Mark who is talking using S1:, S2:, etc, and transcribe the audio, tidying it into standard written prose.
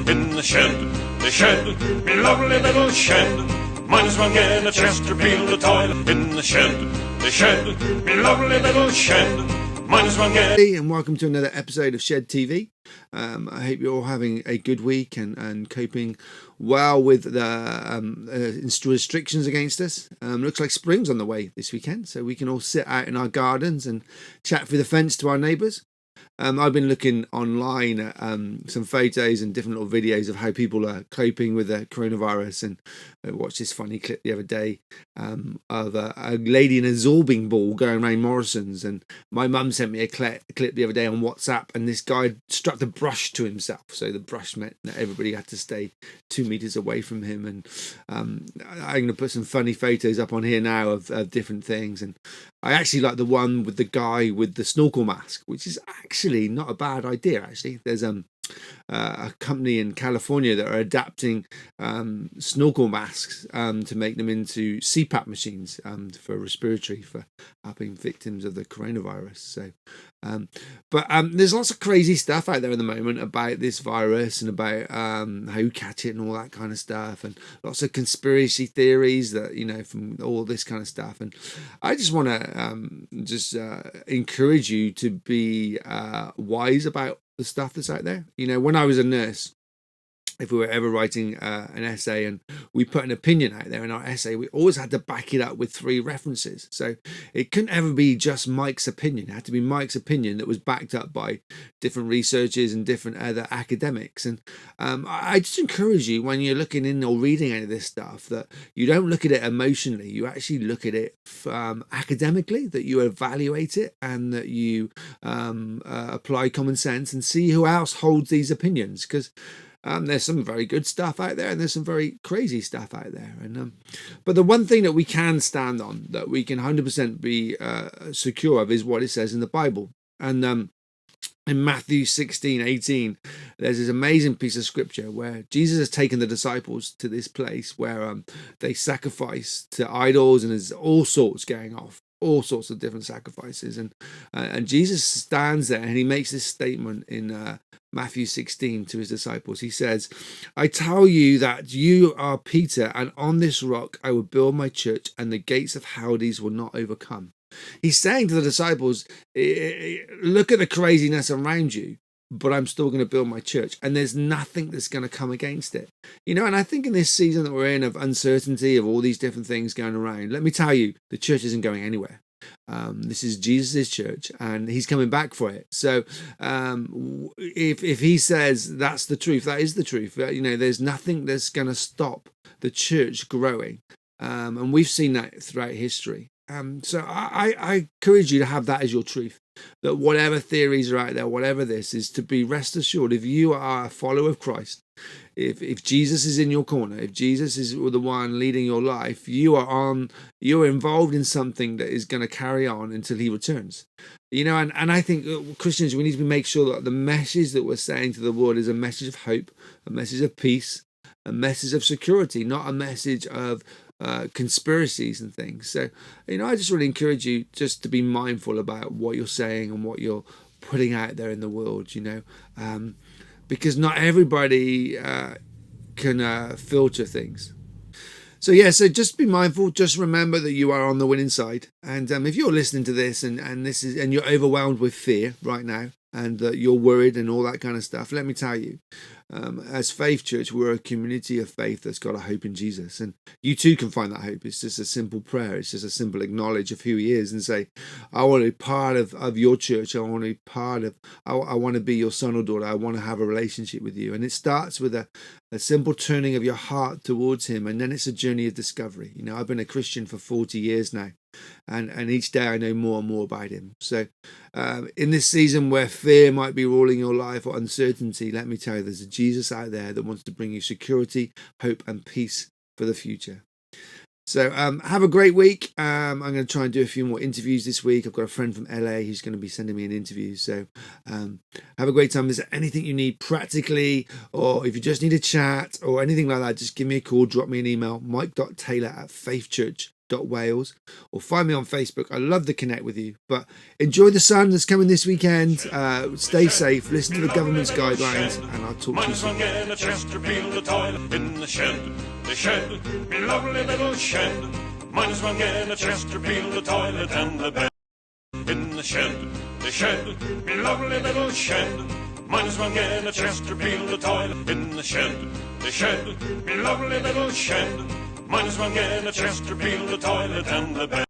S1: in the shed, me lovely little shed. Might as well get a Chesterfield toilet in the shed, me lovely little shed. Might as well get.
S2: Hey, and welcome to another episode of Shed TV. I hope you're all having a good week and coping well with the restrictions against us. Looks like spring's on the way this weekend, so we can all sit out in our gardens and chat through the fence to our neighbours. I've been looking online at some photos and different little videos of how people are coping with the coronavirus, and I watched this funny clip the other day of a lady in a zorbing ball going around Morrison's, and my mum sent me a clip the other day on WhatsApp, and this guy struck the brush to himself, so the brush meant that everybody had to stay 2 meters away from him. And I'm going to put some funny photos up on here now of different things, and I actually like the one with the guy with the snorkel mask, which is actually not a bad idea. Actually, there's a company in California that are adapting snorkel masks to make them into CPAP machines for respiratory, for helping victims of the coronavirus. So, but there's lots of crazy stuff out there at the moment about this virus and about how you catch it and all that kind of stuff, and lots of conspiracy theories that, you know, from all this kind of stuff. And I just want to encourage you to be wise about the stuff that's out there. You know, when I was a nurse, if we were ever writing an essay and we put an opinion out there in our essay, we always had to back it up with 3 references. So it couldn't ever be just Mike's opinion. It had to be Mike's opinion that was backed up by different researchers and different other academics. And I just encourage you, when you're looking in or reading any of this stuff, that you don't look at it emotionally. You actually look at it academically, that you evaluate it, and that you apply common sense and see who else holds these opinions. Because there's some very good stuff out there, and there's some very crazy stuff out there. And but the one thing that we can stand on, that we can 100% be secure of, is what it says in the Bible. And in Matthew 16:18, there's this amazing piece of scripture where Jesus has taken the disciples to this place where they sacrifice to idols, and there's all sorts going off. All sorts of different sacrifices, and Jesus stands there and he makes this statement in Matthew 16 to his disciples. He says, "I tell you that you are Peter, and on this rock I will build my church, and the gates of Hades will not overcome." He's saying to the disciples, look at the craziness around you, but I'm still going to build my church, and there's nothing that's going to come against it. You know, and I think in this season that we're in, of uncertainty, of all these different things going around, let me tell you, the church isn't going anywhere. This is Jesus' church, and he's coming back for it. So if he says that's the truth, that is the truth. You know, there's nothing that's going to stop the church growing. And we've seen that throughout history. So I encourage you to have that as your truth, that whatever theories are out there, whatever this is, to be rest assured, if you are a follower of Christ, if Jesus is in your corner, if Jesus is the one leading your life, you're involved in something that is going to carry on until he returns. You know, and I think Christians, we need to make sure that the message that we're saying to the world is a message of hope, a message of peace, a message of security, not a message of conspiracies and things. So, you know, I just really encourage you just to be mindful about what you're saying and what you're putting out there in the world, you know, because not everybody can filter things. So yeah, so just be mindful. Just remember that you are on the winning side. And if you're listening to this and you're overwhelmed with fear right now, and that you're worried and all that kind of stuff, let me tell you, as Faith Church, we're a community of faith that's got a hope in Jesus, and you too can find that hope. It's just a simple prayer. It's just a simple acknowledge of who he is, and say, I want to be part of your church. I want to be I want to be your son or daughter. I want to have a relationship with you. And it starts with a simple turning of your heart towards him, and then it's a journey of discovery. You know, I've been a Christian for 40 years now, and each day I know more and more about him. So in this season where fear might be ruling your life, or uncertainty, let me tell you, there's a Jesus out there that wants to bring you security, hope, and peace for the future. So have a great week. I'm going to try and do a few more interviews this week. I've got a friend from LA who's going to be sending me an interview. So have a great time. Is there anything you need practically, or if you just need a chat or anything like that, just give me a call, drop me an email, mike.taylor@faithchurch.com. Wales, or find me on Facebook. I love to connect with you. But enjoy the sun that's coming this weekend. Stay safe. Listen to the government's guidelines, and I'll talk to you soon.
S1: Get a Chesterfield a toilet in the shed, me lovely little shed. Might as well get a Chesterfield a toilet and a bed in the shed, me lovely little shed. Might as well get a Chesterfield a toilet in the shed, me lovely little shed. Might as well get a Chesterfield a toilet and a bed.